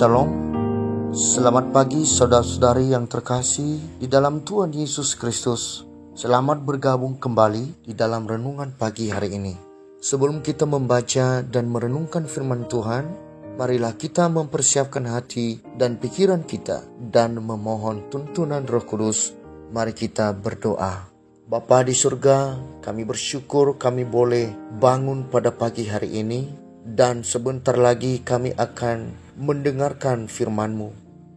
Shalom. Selamat pagi saudara-saudari yang terkasih di dalam Tuhan Yesus Kristus. Selamat bergabung kembali di dalam renungan pagi hari ini. Sebelum kita membaca dan merenungkan firman Tuhan, marilah kita mempersiapkan hati dan pikiran kita dan memohon tuntunan Roh Kudus. Mari kita berdoa. Bapa di surga, kami bersyukur kami boleh bangun pada pagi hari ini, dan sebentar lagi kami akan mendengarkan firman-Mu.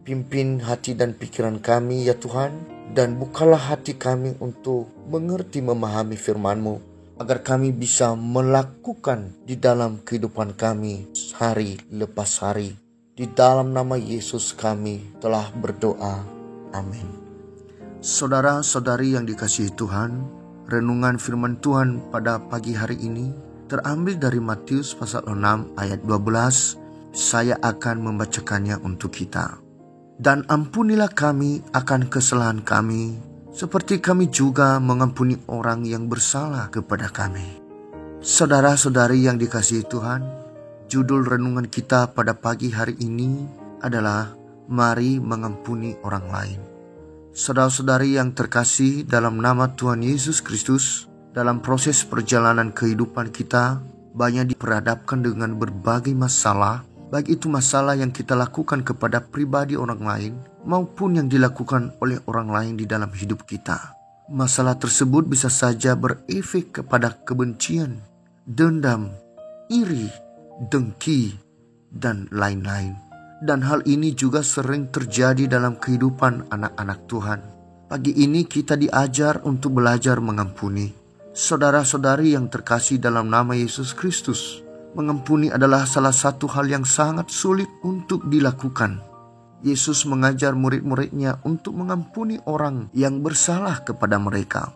Pimpin hati dan pikiran kami ya Tuhan, dan bukalah hati kami untuk mengerti memahami firman-Mu, agar kami bisa melakukan di dalam kehidupan kami hari lepas hari. Di dalam nama Yesus kami telah berdoa. Amin. Saudara-saudari yang dikasihi Tuhan, renungan firman Tuhan pada pagi hari ini terambil dari Matius pasal 6 ayat 12. Saya akan membacakannya untuk kita. Dan ampunilah kami akan kesalahan kami, seperti kami juga mengampuni orang yang bersalah kepada kami. Saudara-saudari yang dikasihi Tuhan, judul renungan kita pada pagi hari ini adalah Mari Mengampuni Orang Lain. Saudara-saudari yang terkasih dalam nama Tuhan Yesus Kristus, dalam proses perjalanan kehidupan kita, banyak diperhadapkan dengan berbagai masalah, baik itu masalah yang kita lakukan kepada pribadi orang lain, maupun yang dilakukan oleh orang lain di dalam hidup kita. Masalah tersebut bisa saja berefek kepada kebencian, dendam, iri, dengki, dan lain-lain. Dan hal ini juga sering terjadi dalam kehidupan anak-anak Tuhan. Pagi ini kita diajar untuk belajar mengampuni. Saudara-saudari yang terkasih dalam nama Yesus Kristus, mengampuni adalah salah satu hal yang sangat sulit untuk dilakukan. Yesus mengajar murid-muridnya untuk mengampuni orang yang bersalah kepada mereka.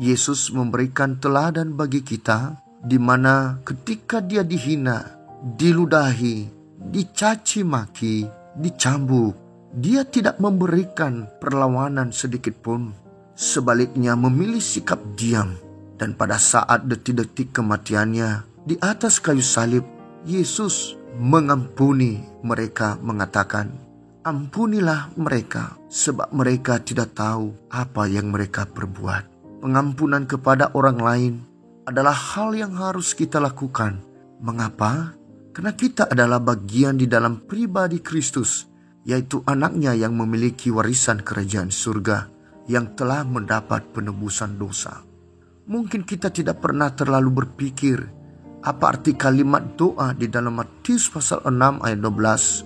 Yesus memberikan teladan bagi kita, di mana ketika dia dihina, diludahi, dicaci maki, dicambuk, dia tidak memberikan perlawanan sedikit pun. Sebaliknya memilih sikap diam. Dan pada saat detik-detik kematiannya di atas kayu salib, Yesus mengampuni mereka, mengatakan, "Ampunilah mereka, sebab mereka tidak tahu apa yang mereka perbuat." Pengampunan kepada orang lain adalah hal yang harus kita lakukan. Mengapa? Karena kita adalah bagian di dalam pribadi Kristus, yaitu anaknya yang memiliki warisan kerajaan surga, yang telah mendapat penebusan dosa. Mungkin kita tidak pernah terlalu berpikir apa arti kalimat doa di dalam Matius pasal 6 ayat 12.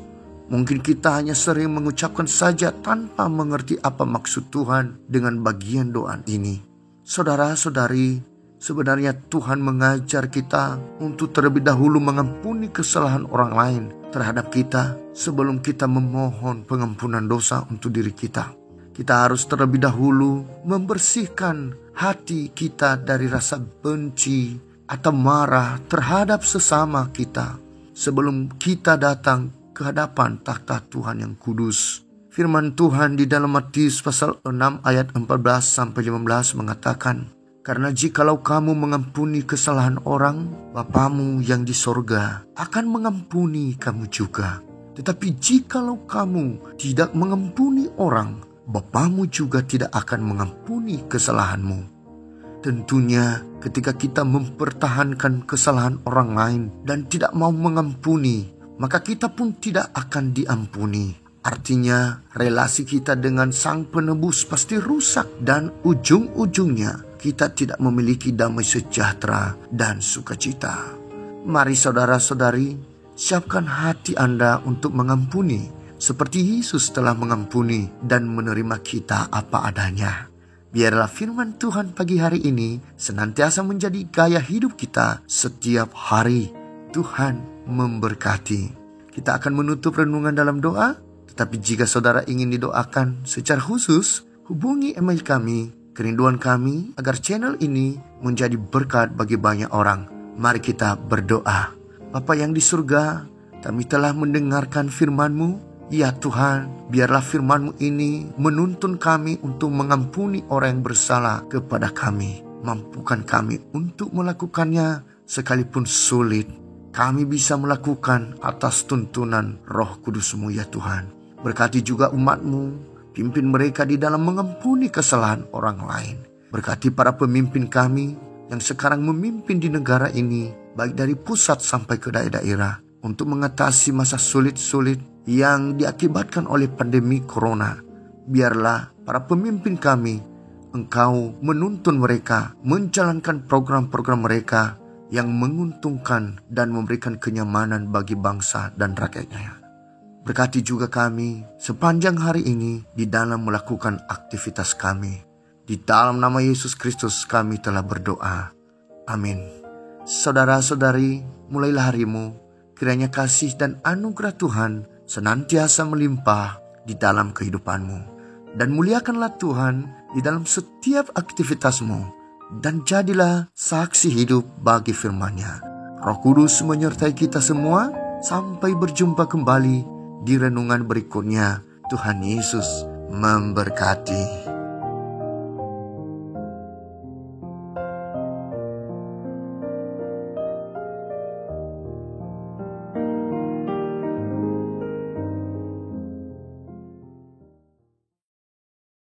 Mungkin kita hanya sering mengucapkan saja tanpa mengerti apa maksud Tuhan dengan bagian doa ini. Saudara-saudari, sebenarnya Tuhan mengajar kita untuk terlebih dahulu mengampuni kesalahan orang lain terhadap kita sebelum kita memohon pengampunan dosa untuk diri kita. Kita harus terlebih dahulu membersihkan hati kita dari rasa benci atau marah terhadap sesama kita sebelum kita datang ke hadapan takhta Tuhan yang kudus. Firman Tuhan di dalam Matius pasal 6 ayat 14-15 mengatakan, "Karena jikalau kamu mengampuni kesalahan orang, Bapamu yang di sorga akan mengampuni kamu juga. Tetapi jikalau kamu tidak mengampuni orang, Bapamu juga tidak akan mengampuni kesalahanmu." Tentunya ketika kita mempertahankan kesalahan orang lain dan tidak mau mengampuni, maka kita pun tidak akan diampuni. Artinya relasi kita dengan Sang Penebus pasti rusak, dan ujung-ujungnya kita tidak memiliki damai sejahtera dan sukacita. Mari saudara-saudari, siapkan hati Anda untuk mengampuni, seperti Yesus telah mengampuni dan menerima kita apa adanya. Biarlah firman Tuhan pagi hari ini senantiasa menjadi gaya hidup kita setiap hari. Tuhan memberkati. Kita akan menutup renungan dalam doa, tetapi jika saudara ingin didoakan secara khusus, hubungi email kami. Kerinduan kami agar channel ini menjadi berkat bagi banyak orang. Mari kita berdoa. Bapa yang di surga, kami telah mendengarkan firman-Mu. Ya Tuhan, biarlah firman-Mu ini menuntun kami untuk mengampuni orang yang bersalah kepada kami. Mampukan kami untuk melakukannya sekalipun sulit. kami bisa melakukan atas tuntunan Roh Kudus-Mu ya Tuhan. Berkati juga umat-Mu, pimpin mereka di dalam mengampuni kesalahan orang lain. Berkati para pemimpin kami yang sekarang memimpin di negara ini, baik dari pusat sampai ke daerah-daerah, untuk mengatasi masa sulit-sulit yang diakibatkan oleh pandemi corona. Biarlah para pemimpin kami, Engkau menuntun mereka menjalankan program-program mereka yang menguntungkan dan memberikan kenyamanan bagi bangsa dan rakyatnya. Berkati juga kami sepanjang hari ini di dalam melakukan aktivitas kami. Di dalam nama Yesus Kristus kami telah berdoa. Amin. Saudara-saudari, mulailah harimu, kiranya kasih dan anugerah Tuhan senantiasa melimpah di dalam kehidupanmu. Dan muliakanlah Tuhan di dalam setiap aktivitasmu. Dan jadilah saksi hidup bagi firman-Nya. Roh Kudus menyertai kita semua. Sampai berjumpa kembali di renungan berikutnya. Tuhan Yesus memberkati.